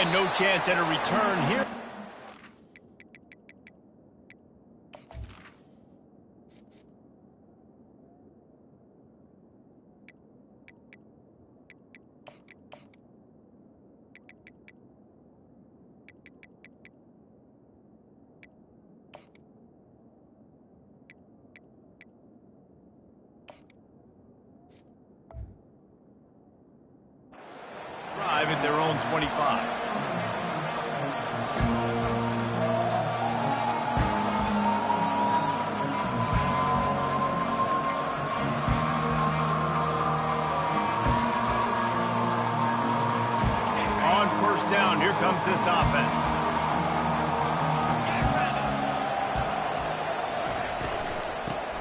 And no chance at a return here. Drive at their own 25. On first down, here comes this offense.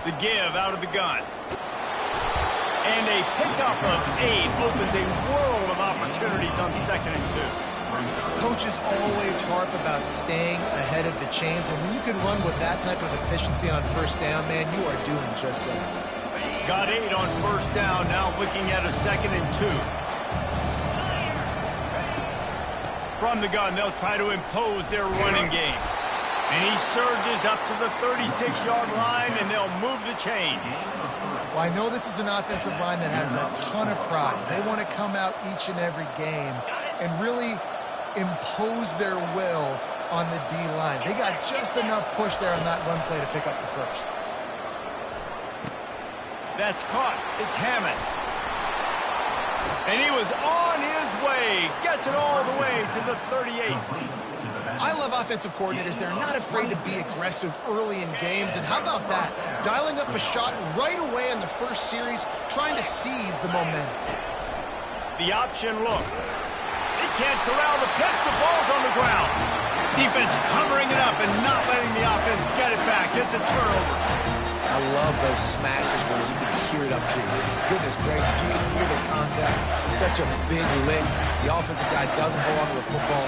The give out of the gun. And a pickup of 8 opens a world of opportunities on 2nd and 2. Coaches always harp about staying ahead of the chains, and when you can run with that type of efficiency on first down, man, you are doing just that. Got 8 on first down, now looking at a 2nd and 2. From the gun, they'll try to impose their running game. And he surges up to the 36-yard line, and they'll move the chains. Well, I know this is an offensive line that has a ton of pride. They want to come out each and every game and really impose their will on the D-line. They got just enough push there on that run play to pick up the first. That's caught. It's Hammond. And he was on his way. Gets it all the way to the 38. I love offensive coordinators. They're not afraid to be aggressive early in games. And how about that? Dialing up a shot right away in the first series, trying to seize the momentum. The option look. They can't corral the pitch. The ball's on the ground. Defense covering it up and not letting the offense get it back. It's a turnover. I love those smashes where you can hear it up here. Goodness gracious, you can hear the contact. Such a big lick. The offensive guy doesn't hold on to the football.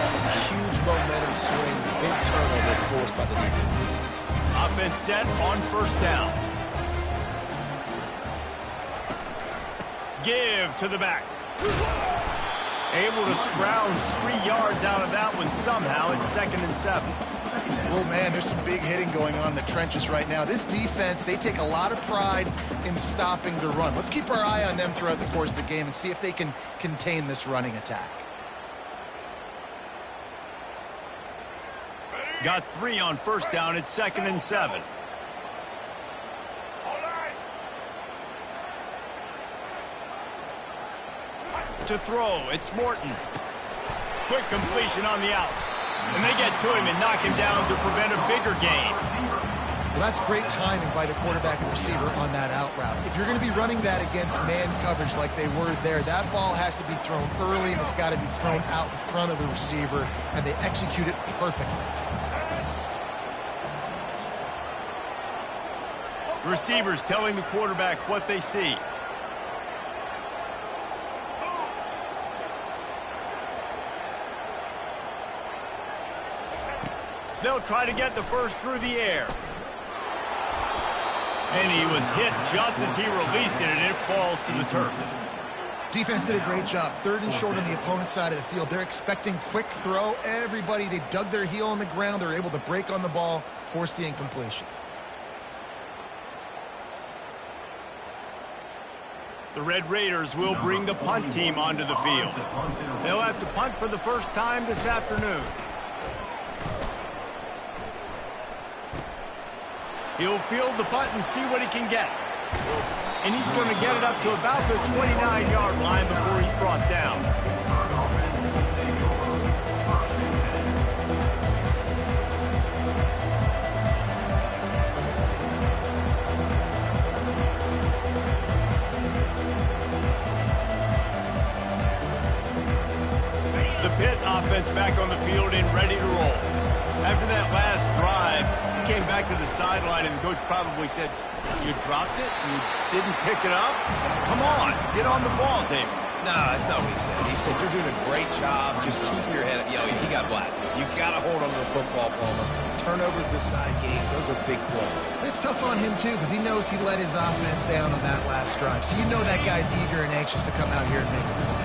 Huge momentum swing. Big turnover forced by the defense. Offense set on first down. Give to the back. Able to scrounge 3 yards out of that one somehow. It's 2nd and 7. Well, man, there's some big hitting going on in the trenches right now. This defense, they take a lot of pride in stopping the run. Let's keep our eye on them throughout the course of the game and see if they can contain this running attack. Got 3 on first down. It's 2nd and 7. To throw, it's Morton. Quick completion on the out. And they get to him and knock him down to prevent a bigger gain. Well, that's great timing by the quarterback and receiver on that out route. If you're going to be running that against man coverage like they were there, that ball has to be thrown early and it's got to be thrown out in front of the receiver, and they execute it perfectly. Receivers telling the quarterback what they see. They'll try to get the first through the air. And he was hit just as he released it, and it falls to the turf. Defense did a great job. 3rd and short on the opponent's side of the field. They're expecting quick throw. Everybody, they dug their heel on the ground. They're able to break on the ball, force the incompletion. The Red Raiders will bring the punt team onto the field. They'll have to punt for the first time this afternoon. He'll field the punt and see what he can get. And he's going to get it up to about the 29-yard line before he's brought down. The Pitt offense back on the field and ready to roll. After that last drive, he came back to the sideline, and the coach probably said, "You dropped it? You didn't pick it up? Come on, get on the ball, David." No, that's not what he said. He said, "You're doing a great job. Just keep your head up." Yo, he got blasted. You got to hold on to the football, Palmer. Turnovers decide games. Those are big plays. It's tough on him, too, because he knows he let his offense down on that last drive. So you know that guy's eager and anxious to come out here and make a play.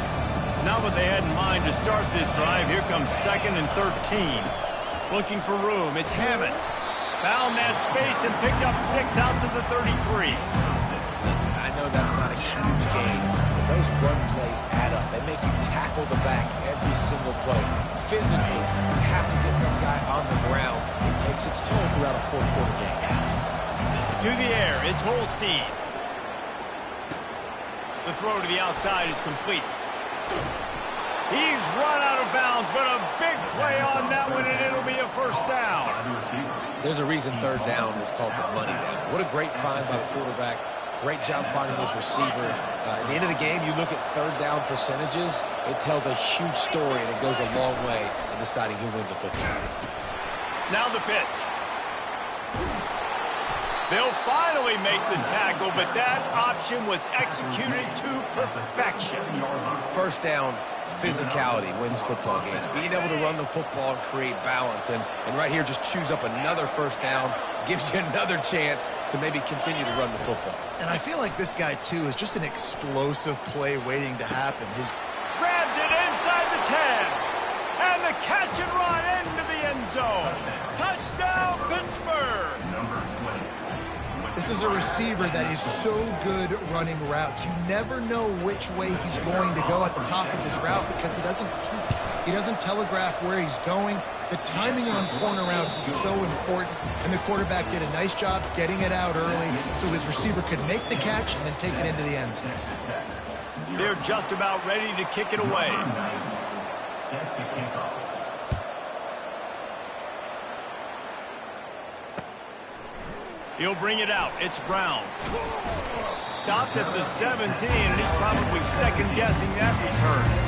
Not what they had in mind to start this drive. Here comes 2nd and 13. Looking for room. It's Hammond. Found that space and picked up 6 out to the 33. Listen, I know that's not a huge gain, but those run plays add up. They make you tackle the back every single play. Physically, you have to get some guy on the ground. It takes its toll throughout a fourth-quarter game. To the air, it's Holstein. The throw to the outside is complete. He's run out of bounds, but a big play on that one, and it'll be a first down. There's a reason third down is called the money down. What a great find by the quarterback. Great job finding his receiver. At the end of the game, you look at third down percentages. It tells a huge story, and it goes a long way in deciding who wins a football game. Now the pitch. They'll finally make the tackle, but that option was executed to perfection. First down, physicality wins football games. Being able to run the football and create balance. And right here, just choose up another first down, gives you another chance to maybe continue to run the football. And I feel like this guy, too, is just an explosive play waiting to happen. Grabs it inside the 10. And the catch and run into the end zone. Touchdown, Pittsburgh. This is a receiver that is so good running routes. You never know which way he's going to go at the top of his route because he doesn't peek. He doesn't telegraph where he's going. The timing on corner routes is so important, and the quarterback did a nice job getting it out early so his receiver could make the catch and then take it into the end zone. They're just about ready to kick it away. He'll bring it out. It's Brown. Stopped at the 17, and he's probably second-guessing that return.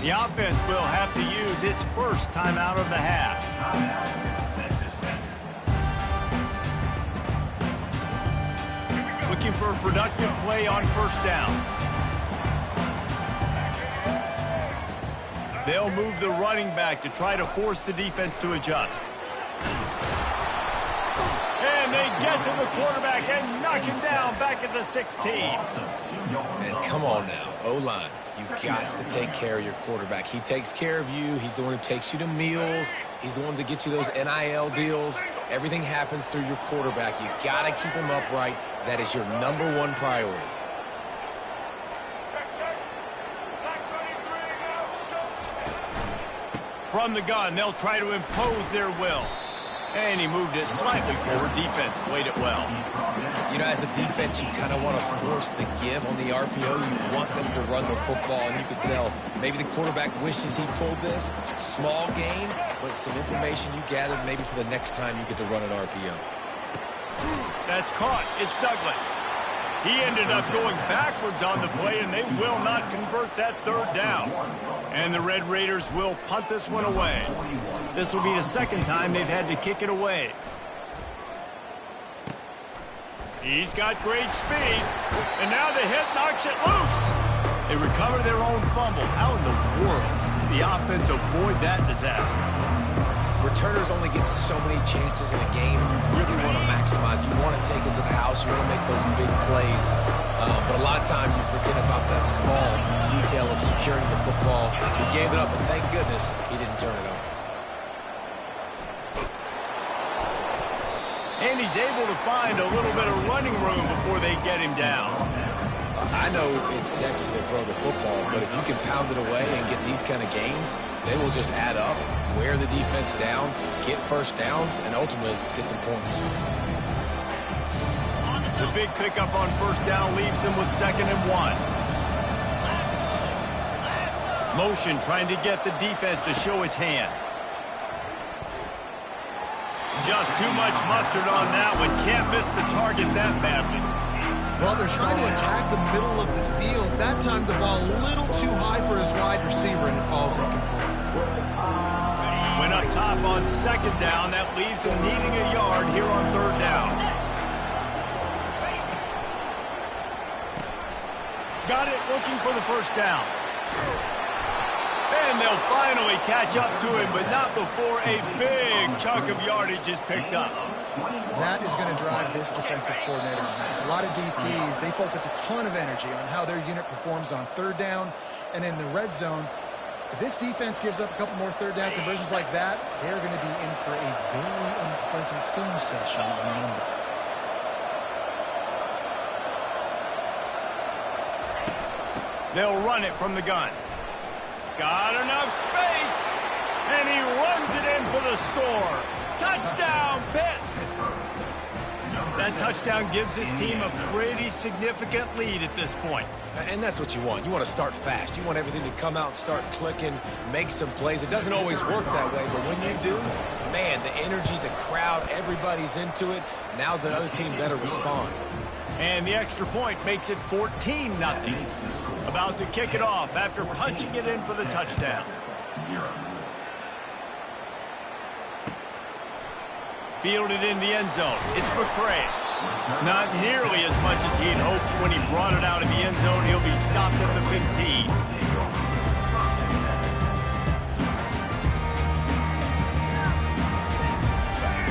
The offense will have to use its first timeout of the half. Looking for a productive play on first down. They'll move the running back to try to force the defense to adjust. And they get to the quarterback and knock him down back at the 16. And come on now, O-line. You've got to take care of your quarterback. He takes care of you. He's the one who takes you to meals. He's the one that gets you those NIL deals. Everything happens through your quarterback. You got to keep him upright. That is your #1 priority. From the gun, they'll try to impose their will. And he moved it slightly forward. Defense played it well. You know, as a defense, you kind of want to force the give on the RPO. You want them to run the football, and you can tell maybe the quarterback wishes he pulled this. Small gain, but some information you gathered maybe for the next time you get to run an RPO. That's caught. It's Douglas. He ended up going backwards on the play, and they will not convert that third down. And the Red Raiders will punt this one away. This will be the second time they've had to kick it away. He's got great speed, and now the hit knocks it loose. They recover their own fumble. How in the world does the offense avoid that disaster? Returners only get so many chances in a game. You really want to maximize. You want to take it to the house. You want to make those big plays. But a lot of times you forget about that small detail of securing the football. He gave it up, and thank goodness he didn't turn it over. And he's able to find a little bit of running room before they get him down. I know it's sexy to throw the football, but if you can pound it away and get these kind of gains, they will just add up, wear the defense down, get first downs, and ultimately get some points. The big pickup on first down leaves them with 2nd and 1. Motion trying to get the defense to show his hand. Just too much mustard on that one. Can't miss the target that badly. Well, they're trying to attack the middle of the field. That time the ball a little too high for his wide receiver, and it falls incomplete. Went up top on 2nd down. That leaves them needing a yard here on 3rd down. got it, looking for the first down. And they'll finally catch up to him, but not before a big chunk of yardage is picked up. That is going to drive this defensive coordinator. It's a lot of DCs. They focus a ton of energy on how their unit performs on third down and in the red zone. If this defense gives up a couple more third down conversions like that, they're going to be in for a very unpleasant film session on Monday. They'll run it from the gun. Got enough space, and he runs it in for the score. Touchdown, Pitt! That touchdown gives his team a pretty significant lead at this point. And that's what you want. You want to start fast. You want everything to come out and start clicking, make some plays. It doesn't always work that way, but when you do, man, the energy, the crowd, everybody's into it. Now the other team better respond. And the extra point makes it 14-0. About to kick it off after punching it in for the touchdown. Fielded in the end zone. It's McCray. Not nearly as much as he'd hoped when he brought it out of the end zone. He'll be stopped at the 15.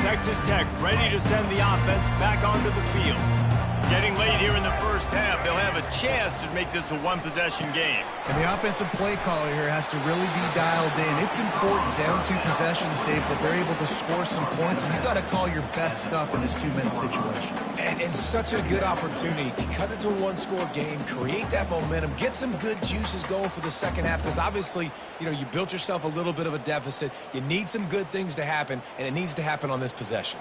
Texas Tech ready to send the offense back onto the field. Getting late here in the first half, they'll have a chance to make this a one-possession game. And the offensive play caller here has to really be dialed in. It's important down 2 possessions, Dave, that they're able to score some points. So you got to call your best stuff in this 2-minute situation. And such a good opportunity to cut it to a one-score game, create that momentum, get some good juices going for the second half. Because obviously, you know, you built yourself a little bit of a deficit. You need some good things to happen, and it needs to happen on this possession.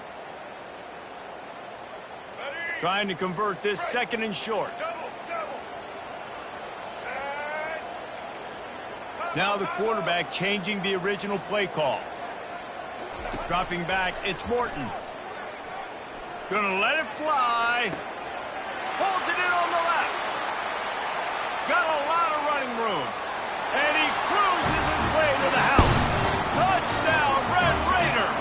Trying to convert this second and short. Now the quarterback changing the original play call. Dropping back, it's Morton. Gonna let it fly. Holds it in on the left. Got a lot of running room. And he cruises his way to the house. Touchdown, Red Raider.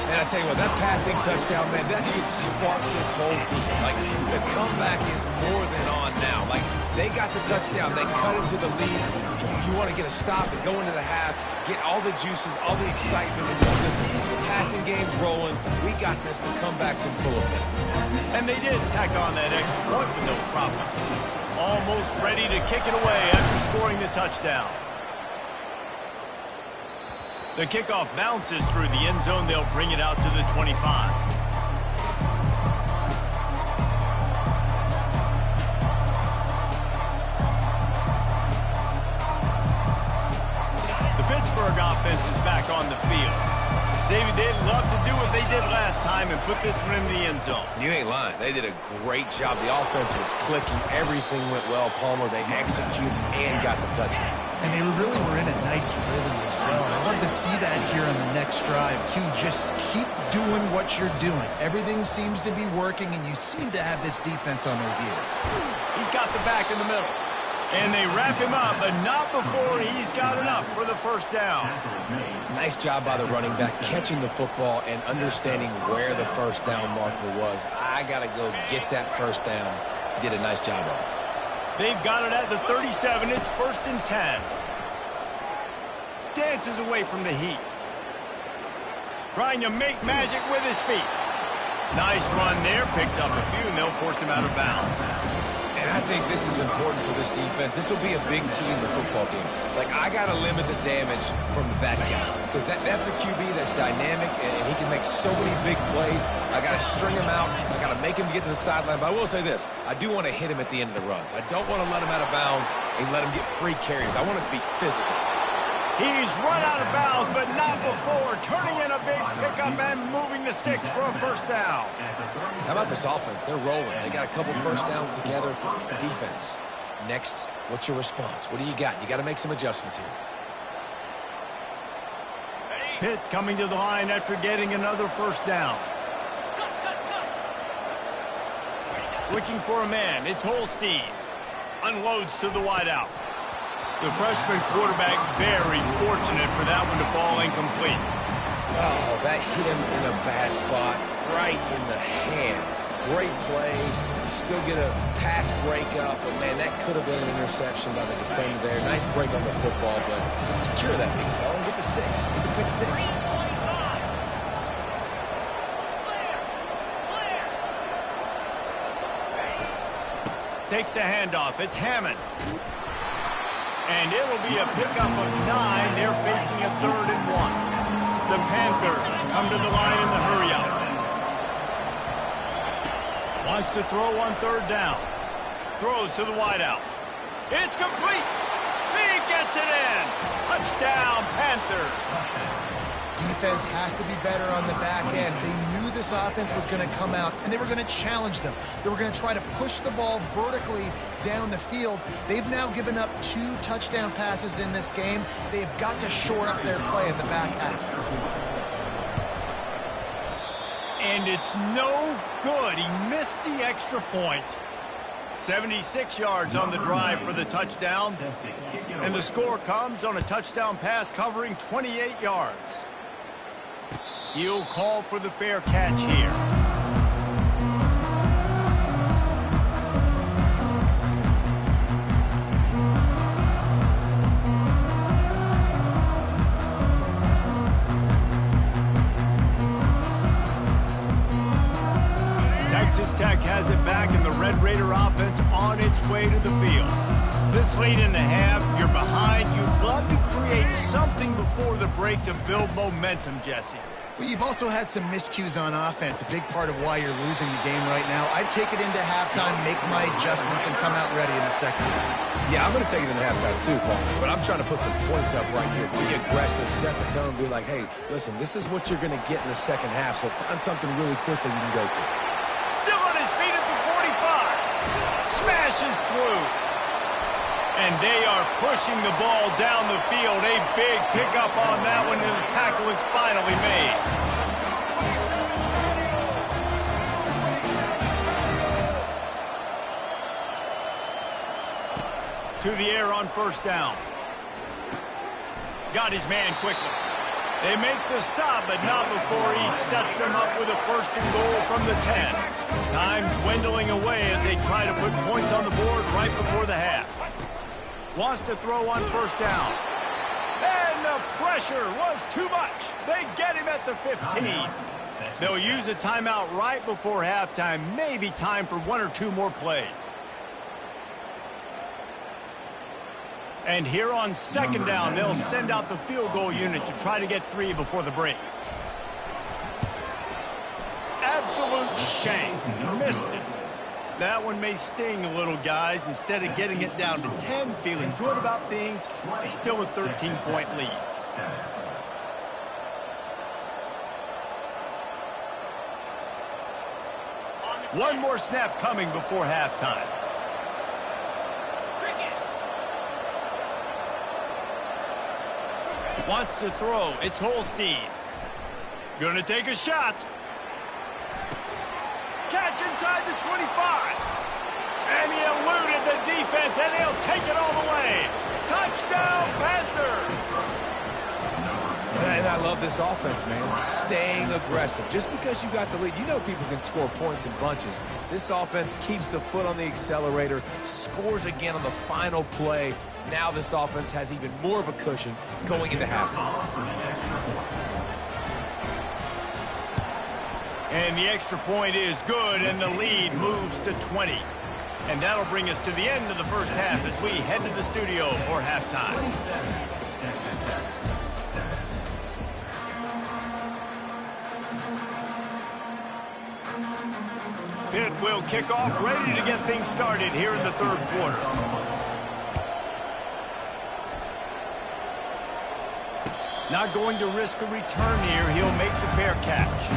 And I tell you what, that passing touchdown, man, that should spark this whole team. Like, the comeback is more than on now. Like, they got the touchdown. They cut into the lead. You want to get a stop and go into the half, get all the juices, all the excitement. And listen, the passing game's rolling. We got this. The comeback's in full effect. And they did tack on that extra point with no problem. Almost ready to kick it away after scoring the touchdown. The kickoff bounces through the end zone. They'll bring it out to the 25. The Pittsburgh offense is back on the field. David, they'd love to do what they did last time and put this one in the end zone. You ain't lying. They did a great job. The offense was clicking. Everything went well. Palmer, they executed and got the touchdown. And they really were in a nice rhythm as well. I love to see that here on the next drive, too. Just keep doing what you're doing. Everything seems to be working, and you seem to have this defense on their heels. He's got the back in the middle. And they wrap him up, but not before he's got enough for the first down. Nice job by the running back, catching the football and understanding where the first down marker was. I got to go get that first down. He did a nice job of it. They've got it at the 37. It's 1st and 10. Dances away from the heat. Trying to make magic with his feet. Nice run there. Picks up a few, and they'll force him out of bounds. And I think this is important for this defense. This will be a big key in the football game. Like, I got to limit the damage from that guy. Because that's a QB that's dynamic, and he can make so many big plays. I got to string him out. I got to make him get to the sideline. But I will say this. I do want to hit him at the end of the runs. I don't want to let him out of bounds and let him get free carries. I want it to be physical. He's run out of bounds, but not before. Turning in a big pickup and moving the sticks for a first down. How about this offense? They're rolling. They got a couple first downs together. Defense. Next, what's your response? What do you got? You got to make some adjustments here. Pitt coming to the line after getting another first down. Looking for a man. It's Holstein. Unloads to the wideout. The freshman quarterback very fortunate for that one to fall incomplete. Oh, that hit him in a bad spot. right in the hands. Great play. You still get a pass breakup, but, man, that could have been an interception by the defender there. Nice break on the football, but secure that big fella and get the 6. Get the pick 6. Takes the handoff. It's Hammond. And it'll be a pickup of 9. They're facing a 3rd and 1. The Panthers come to the line in the hurry-up. Wants to throw on 3rd down. Throws to the wideout. It's complete. He gets it in. Touchdown, Panthers. Defense has to be better on the back end. They knew this offense was going to come out, and they were going to challenge them. They were going to try to push the ball vertically down the field. They've now given up 2 touchdown passes in this game. They have got to shore up their play in the back half. And it's no good. He missed the extra point. 76 yards on the drive for the touchdown. And the score comes on a touchdown pass covering 28 yards. He'll call for the fair catch here. Texas Tech has it back, and the Red Raider offense on its way to the field. This late in the half, you're behind. You'd love to create something before the break to build momentum, Jesse. Well, you've also had some miscues on offense, a big part of why you're losing the game right now. I'd take it into halftime, make my adjustments, and come out ready in the second half. Yeah, I'm going to take it into halftime too, Paul. But I'm trying to put some points up right here. Be aggressive, set the tone, be like, hey, listen, this is what you're going to get in the second half, so find something really quickly you can go to. Still on his feet at the 45. Smashes through. And they are pushing the ball down the field. A big pickup on that one, and the tackle is finally made. To the air on 1st down. Got his man quickly. They make the stop, but not before he sets them up with a 1st and goal from the 10. Time dwindling away as they try to put points on the board right before the half. Wants to throw on 1st down. And the pressure was too much. They get him at the 15. They'll use a timeout right before halftime. Maybe time for 1 or 2 more plays. And here on 2nd down, they'll send out the field goal unit to try to get 3 before the break. Absolute shame. Missed it. That one may sting a little, guys. Instead of getting it down to 10, feeling good about things, still a 13-point lead. One more snap coming before halftime. Wants to throw. It's Holstein. Gonna take a shot. Catch inside the 25. And he eluded the defense, and he'll take it all the way. Touchdown, Panthers! And I love this offense, man. Staying aggressive. Just because you got the lead, you know people can score points in bunches. This offense keeps the foot on the accelerator, scores again on the final play. Now this offense has even more of a cushion going into halftime. And the extra point is good, and the lead moves to 20. And that'll bring us to the end of the first half as we head to the studio for halftime. Pitt will kick off, ready to get things started here in the 3rd quarter. Not going to risk a return here. He'll make the fair catch.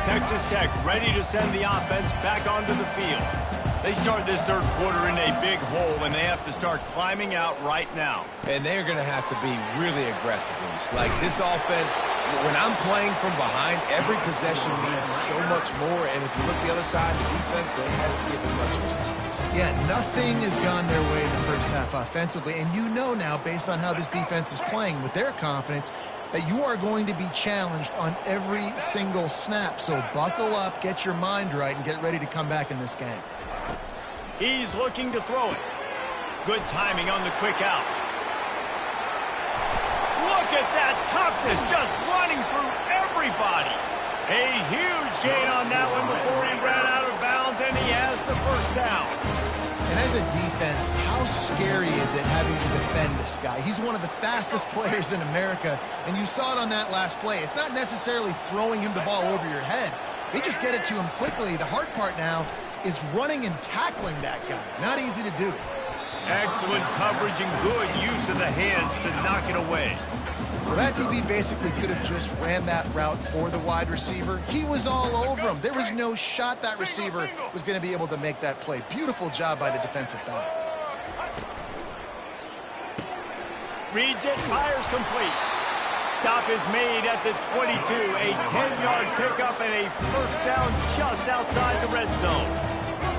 Texas Tech ready to send the offense back onto the field. They start this third quarter in a big hole, and they have to start climbing out right now. And they're going to have to be really aggressive, Reese. Like this offense, when I'm playing from behind, every possession means so much more. And if you look the other side, the defense, they haven't given much resistance. Yeah, nothing has gone their way in the first half offensively. And you know now, based on how this defense is playing with their confidence, that you are going to be challenged on every single snap. So buckle up, get your mind right, and get ready to come back in this game. He's looking to throw it. Good timing on the quick out. Look at that toughness, just running through everybody. A huge gain on that one before he ran out of bounds, and he has the first down. And as a defense, how scary is it having to defend this guy? He's one of the fastest players in America, and you saw it on that last play. It's not necessarily throwing him the ball over your head. They just get it to him quickly. The hard part now is running and tackling that guy. Not easy to do. Excellent coverage and good use of the hands to knock it away. Well, that DB basically could have just ran that route for the wide receiver. He was all over him. There was no shot that receiver was going to be able to make that play. Beautiful job by the defensive back. Reads it, fires complete. Stop is made at the 22. A 10-yard pickup and a first down just outside the red zone.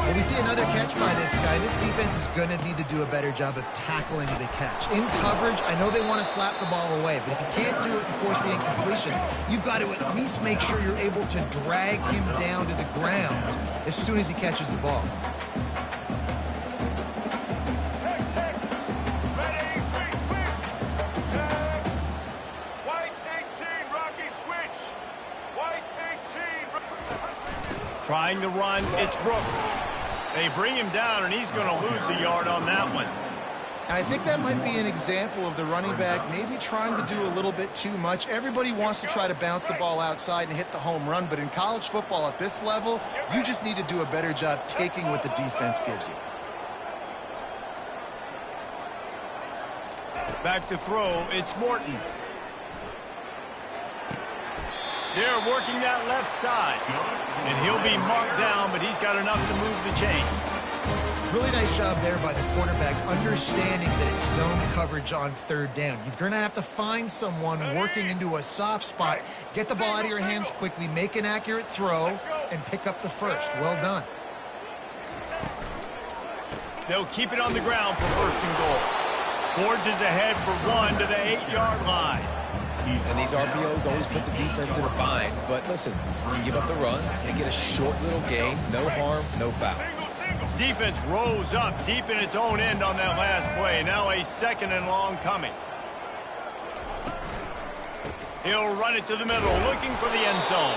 When we see another catch by this guy, this defense is going to need to do a better job of tackling the catch. In coverage, I know they want to slap the ball away, but if you can't do it and force the incompletion, you've got to at least make sure you're able to drag him down to the ground as soon as he catches the ball. Trying to run, it's Brooks. They bring him down, and he's going to lose a yard on that one. And I think that might be an example of the running back maybe trying to do a little bit too much. Everybody wants to try to bounce the ball outside and hit the home run, but in college football at this level, you just need to do a better job taking what the defense gives you. Back to throw, it's Morton. They're working that left side. And he'll be marked down, but he's got enough to move the chains. Really nice job there by the quarterback, understanding that it's zone coverage on third down. You're going to have to find someone working into a soft spot, get the ball out of your hands quickly, make an accurate throw, and pick up the first. Well done. They'll keep it on the ground for first and goal. Forges ahead for one to the 8-yard line. And these RPOs always put the defense in a bind. But listen, you give up the run, they get a short little gain, no harm, no foul. Defense rose up deep in its own end on that last play. Now a second and long coming. He'll run it to the middle, looking for the end zone.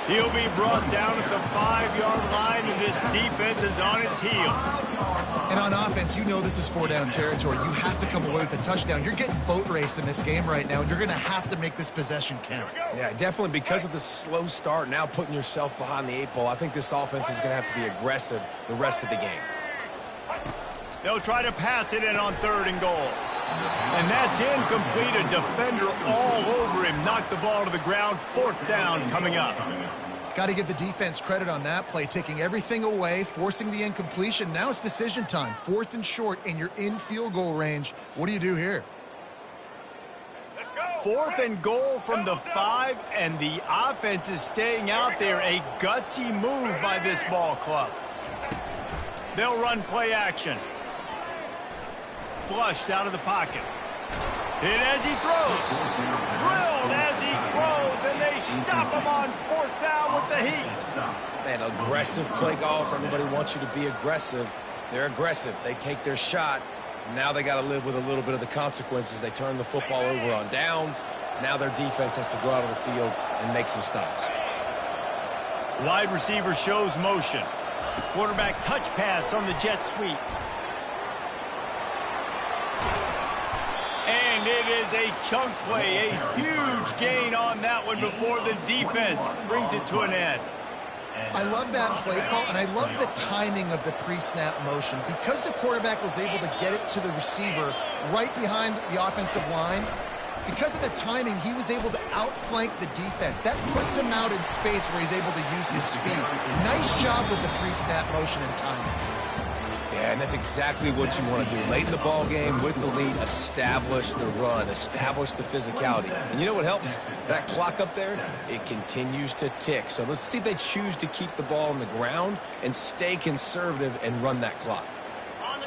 He'll be brought down at the 5-yard line, and this defense is on its heels. And on offense, you know this is 4-down territory. You have to come away with a touchdown. You're getting boat raced in this game right now, and you're going to have to make this possession count. Yeah, definitely because of the slow start, now putting yourself behind the 8 ball, I think this offense is going to have to be aggressive the rest of the game. They'll try to pass it in on third and goal. And that's incomplete. A defender all over him. Knocked the ball to the ground. Fourth down coming up. Got to give the defense credit on that play, taking everything away, forcing the incompletion. Now it's decision time. Fourth and short, and you're in field goal range. What do you do here? Fourth and goal from the 5, and the offense is staying out there. A gutsy move by this ball club. They'll run play action. Flushed out of the pocket. Hit as he throws. Drilled as he throws, and they stop him on fourth down with the heat. Man, aggressive play calls. Everybody wants you to be aggressive. They're aggressive. They take their shot. Now they got to live with a little bit of the consequences. They turn the football over on downs. Now their defense has to go out on the field and make some stops. Wide receiver shows motion. Quarterback touch pass on the jet sweep. And it is a chunk play, a huge gain on that one before the defense brings it to an end. I love that play call, and I love the timing of the pre-snap motion. Because the quarterback was able to get it to the receiver right behind the offensive line, because of the timing, he was able to outflank the defense. That puts him out in space where he's able to use his speed. Nice job with the pre-snap motion and timing. Yeah, and that's exactly what you want to do. Late in the ball game with the lead, establish the run, establish the physicality. And you know what helps? That clock up there, it continues to tick. So let's see if they choose to keep the ball on the ground and stay conservative and run that clock.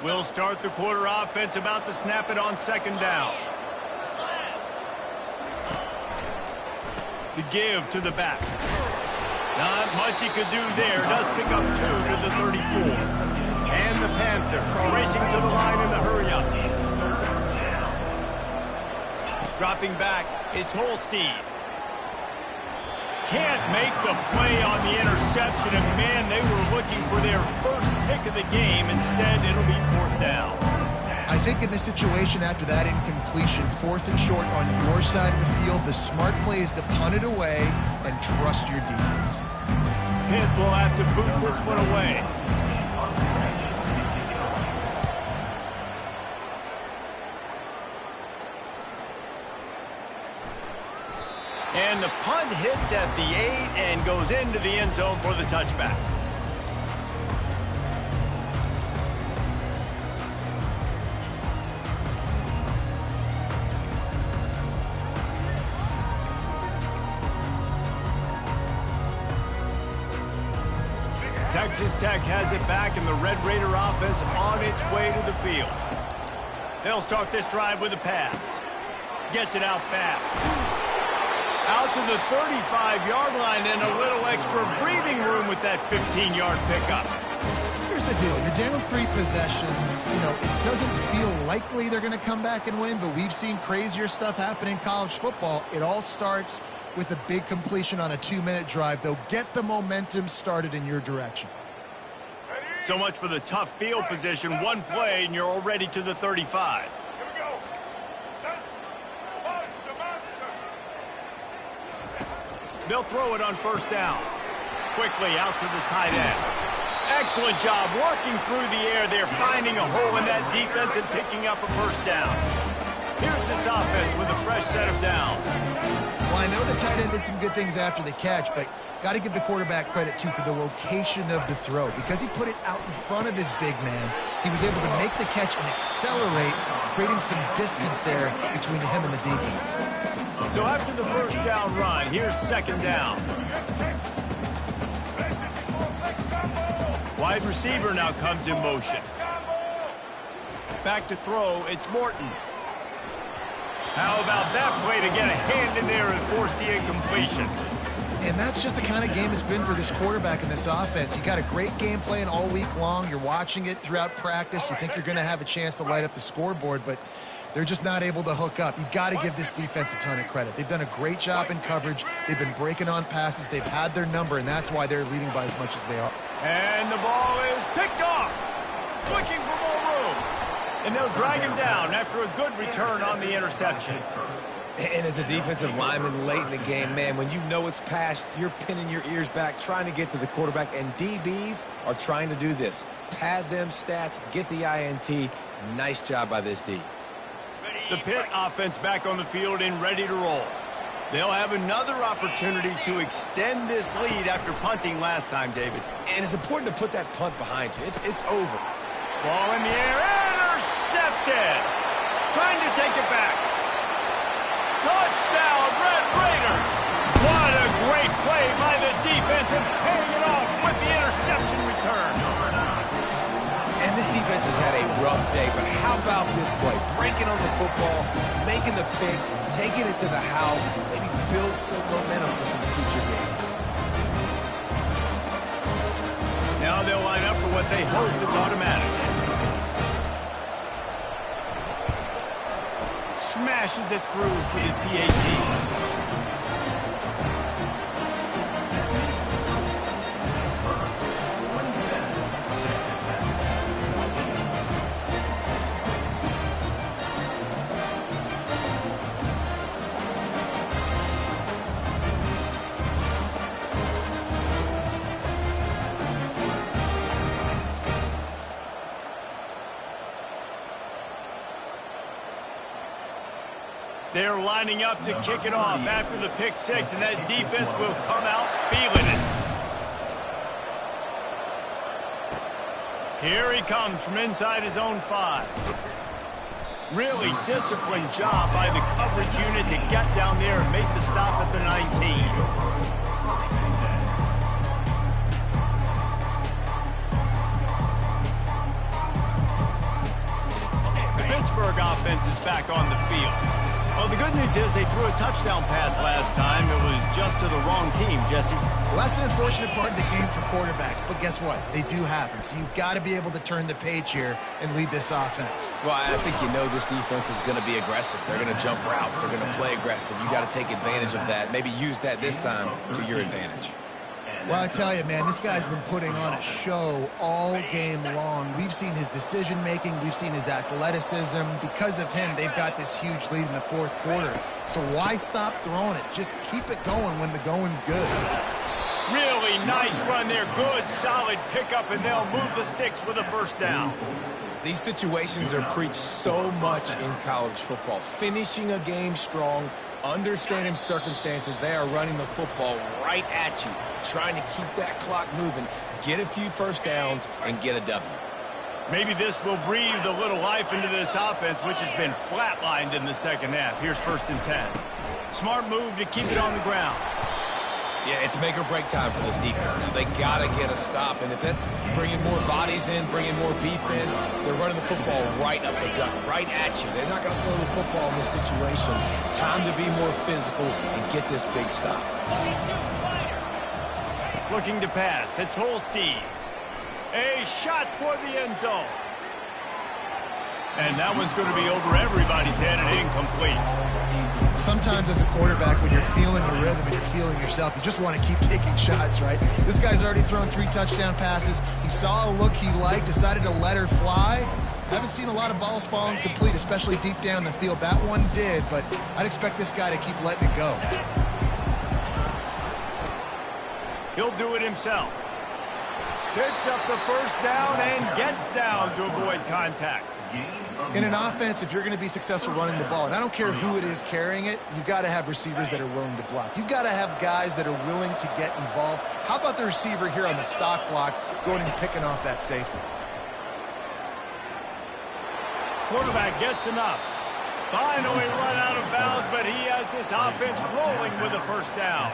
We'll start the quarter offense, about to snap it on second down. The give to the back. Not much he could do there. Does pick up 2 to the 34. And the Panthers racing to the line in the hurry-up. Dropping back, it's Holstein. Can't make the play on the interception, and man, they were looking for their first pick of the game. Instead, it'll be 4th down. I think in this situation, after that incompletion, 4th and short on your side of the field, the smart play is to punt it away and trust your defense. Pitt will have to boot this one away. And the punt hits at the 8 and goes into the end zone for the touchback. Texas Tech has it back, and the Red Raider offense on its way to the field. They'll start this drive with a pass. Gets it out fast. Out to the 35-yard line, and a little extra breathing room with that 15-yard pickup. Here's the deal. You're down 3 possessions. You know, it doesn't feel likely they're going to come back and win, but we've seen crazier stuff happen in college football. It all starts with a big completion on a 2-minute drive. They'll get the momentum started in your direction. So much for the tough field position. One play, and you're already to the 35. They'll throw it on 1st down. Quickly out to the tight end. Excellent job working through the air there, finding a hole in that defense and picking up a 1st down. Here's this offense with a fresh set of downs. Well, I know the tight end did some good things after the catch, but got to give the quarterback credit, too, for the location of the throw. Because he put it out in front of his big man, he was able to make the catch and accelerate, creating some distance there between him and the defense. So after the 1st down run, here's 2nd down. Wide receiver now comes in motion. Back to throw, it's Morton. How about that play to get a hand in there and force the incompletion? And that's just the kind of game it's been for this quarterback in this offense. You got a great game plan all week long. You're watching it throughout practice. You think you're going to have a chance to light up the scoreboard, but they're just not able to hook up. You got to give this defense a ton of credit. They've done a great job in coverage. They've been breaking on passes. They've had their number, and that's why they're leading by as much as they are. And the ball is picked off. Looking for more room. And they'll drag him down after a good return on the interception. And as a defensive lineman late in the game, man, when you know it's passed, you're pinning your ears back, trying to get to the quarterback, and DBs are trying to do this. Pad them stats, get the INT. Nice job by this D. The Pitt offense back on the field and ready to roll. They'll have another opportunity to extend this lead after punting last time, David. And it's important to put that punt behind you. It's over. Ball in the air, intercepted. Trying to take it back. Touchdown, Red Raider. What a great play by the defense and paying it off with the interception return. And this defense has had a rough day, but how about this play? Breaking on the football, making the pick, taking it to the house, maybe build some momentum for some future games. Now they'll line up for what they hope is automatic. Smashes it through for the PAT. They're lining up to kick it off after the pick six, and that defense will come out feeling it. Here he comes from inside his own 5. Really disciplined job by the coverage unit to get down there and make the stop at the 19. Pittsburgh offense is back on the field. Well, the good news is they threw a touchdown pass last time. It was just to the wrong team, Jesse. Well, that's an unfortunate part of the game for quarterbacks, but guess what? They do happen, so you've got to be able to turn the page here and lead this offense. Well, I think you know this defense is going to be aggressive. They're going to jump routes. They're going to play aggressive. You got to take advantage of that. Maybe use that this time to your advantage. Well, I tell you, man, this guy's been putting on a show all game long. We've seen his decision-making. We've seen his athleticism. Because of him, they've got this huge lead in the fourth quarter. So why stop throwing it? Just keep it going when the going's good. Really nice run there. Good, solid pickup, and they'll move the sticks with a first down. These situations are preached so much in college football. Finishing a game strong, understanding circumstances. They are running the football right at you, trying to keep that clock moving, get a few first downs, and get a W. Maybe this will breathe a little life into this offense, which has been flatlined in the second half. Here's 1st and 10. Smart move to keep it on the ground. Yeah, it's make or break time for this defense now. They got to get a stop, and if that's bringing more bodies in, bringing more beef in, they're running the football right up the gut, right at you. They're not going to throw the football in this situation. Time to be more physical and get this big stop. Looking to pass. It's Holstein. A shot toward the end zone. And that one's going to be over everybody's head and incomplete. Sometimes as a quarterback, when you're feeling the rhythm and you're feeling yourself, you just want to keep taking shots, right? This guy's already thrown 3 touchdown passes. He saw a look he liked, decided to let her fly. I haven't seen a lot of balls falling complete, especially deep down the field. That one did, but I'd expect this guy to keep letting it go. He'll do it himself. Picks up the first down and gets down to avoid contact. In an offense, if you're going to be successful running the ball, and I don't care who it is carrying it, you've got to have receivers that are willing to block. You've got to have guys that are willing to get involved. How about the receiver here on the stock block going and picking off that safety? Quarterback gets enough. Finally run out of bounds, but he has this offense rolling with a first down.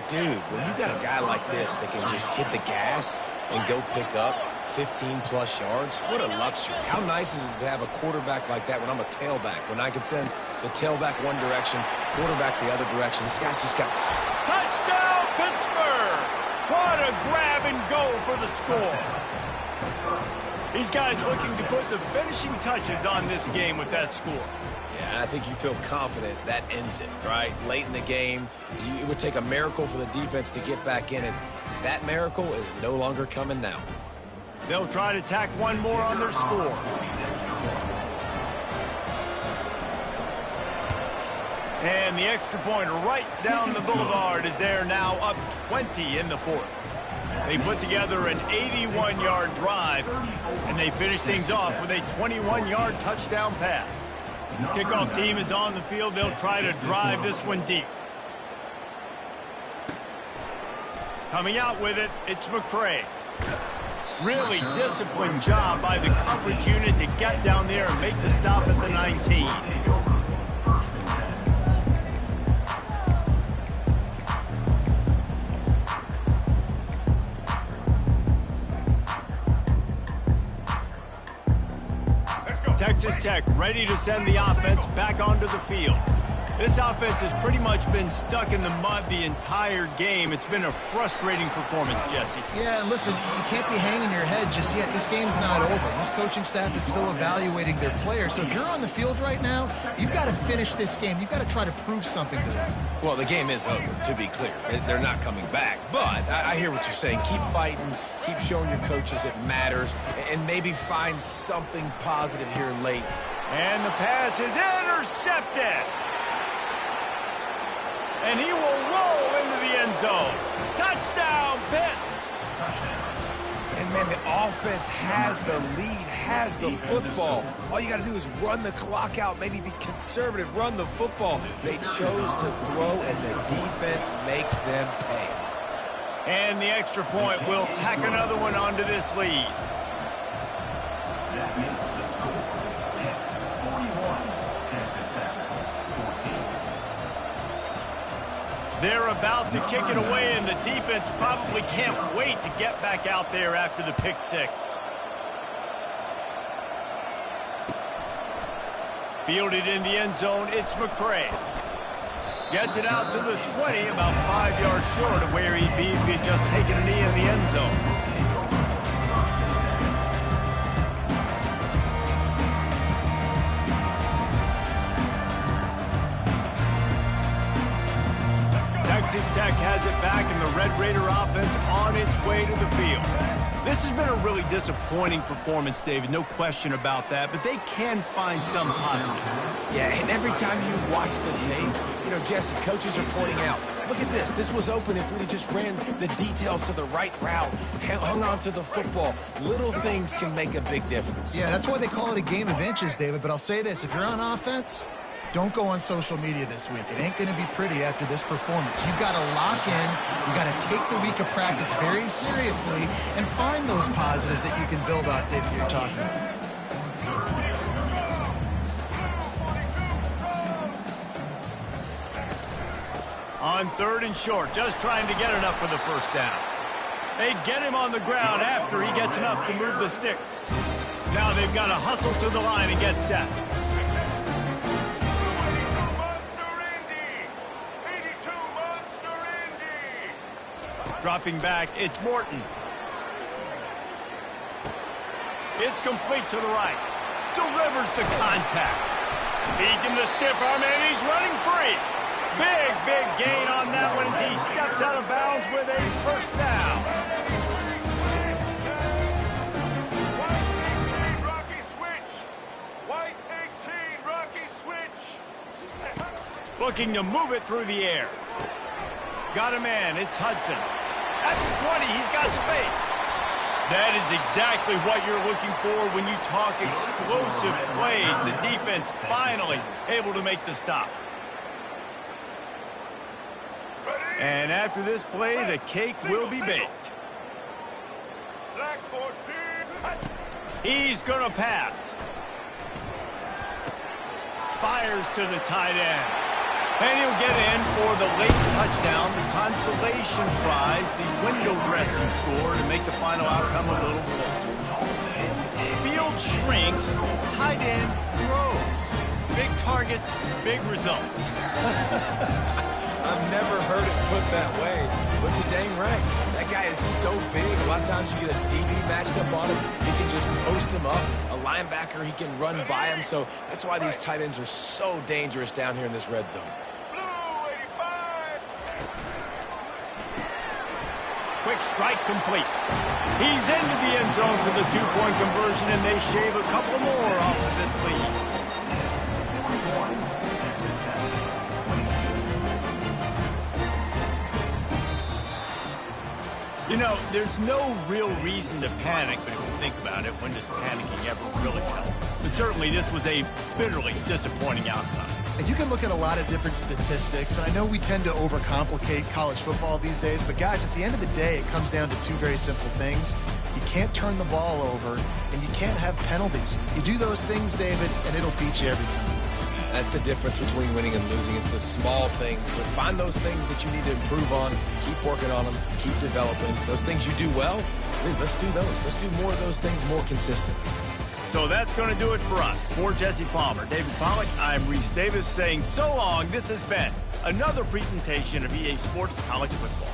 Dude, when you got a guy like this that can just hit the gas and go pick up 15-plus yards, what a luxury. How nice is it to have a quarterback like that when I'm a tailback, when I can send the tailback one direction, quarterback the other direction. This guy's just got... Touchdown, Pittsburgh! What a grab and go for the score. These guys looking to put the finishing touches on this game with that score. Yeah, I think you feel confident that ends it, right? Late in the game, it would take a miracle for the defense to get back in it. That miracle is no longer coming now. They'll try to tack one more on their score. And the extra point right down the boulevard is there now, up 20 in the fourth. They put together an 81-yard drive, and they finish things off with a 21-yard touchdown pass. Kickoff team is on the field. They'll try to drive this one deep. Coming out with it, it's McCray. Really disciplined job by the coverage unit to get down there and make the stop at the 19. Texas Tech ready to send the offense back onto the field. This offense has pretty much been stuck in the mud the entire game. It's been a frustrating performance, Jesse. Yeah, and listen, you can't be hanging your head just yet. This game's not over. This coaching staff is still evaluating their players. So if you're on the field right now, you've got to finish this game. You've got to try to prove something to them. Well, the game is over, to be clear. They're not coming back. But I hear what you're saying. Keep fighting. Keep showing your coaches it matters. And maybe find something positive here late. And the pass is intercepted. And he will roll into the end zone. Touchdown, Pitt. And, man, the offense has the lead, has the football. All you got to do is run the clock out, maybe be conservative, run the football. They chose to throw, and the defense makes them pay. And the extra point will tack another one onto this lead. They're about to kick it away, and the defense probably can't wait to get back out there after the pick six. Fielded in the end zone, it's McCray. Gets it out to the 20, about 5 yards short of where he'd be if he had just taken a knee in the end zone. Texas Tech has it back, and the Red Raider offense on its way to the field. This has been a really disappointing performance, David, no question about that, but they can find some positives. Yeah, and every time you watch the tape, you know, Jesse, coaches are pointing out, look at this. This was open if we'd have just ran the details to the right route, hung on to the football. Little things can make a big difference. Yeah, that's why they call it a game of inches, David, but I'll say this. If you're on offense, don't go on social media this week. It ain't going to be pretty after this performance. You've got to lock in. You've got to take the week of practice very seriously and find those positives that you can build off, David, you're talking about. On 3rd and short, just trying to get enough for the first down. They get him on the ground after he gets enough to move the sticks. Now they've got to hustle to the line and get set. Dropping back, it's Morton. It's complete to the right. Delivers to contact. Feeds him the stiff arm, and he's running free. Big, big gain on that one as he steps out of bounds with a first down. White 18, Rocky switch. White 18, Rocky switch. Looking to move it through the air. Got a man, it's Hudson. At the 20, he's got space. That is exactly what you're looking for when you talk explosive plays. The defense finally able to make the stop. And after this play, the cake will be baked. Black 14. He's going to pass. Fires to the tight end. And he'll get in for the late touchdown, the consolation prize, the window dressing score to make the final outcome a little closer. Field shrinks, tight end grows. Big targets, big results. I've never heard it put that way, but you're dang right. That guy is so big. A lot of times you get a DB matched up on him. He can just post him up. A linebacker, he can run by him. So that's why these tight ends are so dangerous down here in this red zone. Quick strike complete. He's into the end zone for the two-point conversion, and they shave a couple more off of this lead. You know, there's no real reason to panic, but if you think about it, when does panicking ever really help? But certainly this was a bitterly disappointing outcome. And you can look at a lot of different statistics, and I know we tend to overcomplicate college football these days, but guys, at the end of the day, it comes down to two very simple things. You can't turn the ball over, and you can't have penalties. You do those things, David, and it'll beat you every time. That's the difference between winning and losing. It's the small things, but find those things that you need to improve on, keep working on them, keep developing. Those things you do well, let's do those. Let's do more of those things more consistently. So that's going to do it for us. For Jesse Palmer, David Pollack, I'm Reese Davis saying so long. This has been another presentation of EA Sports College Football.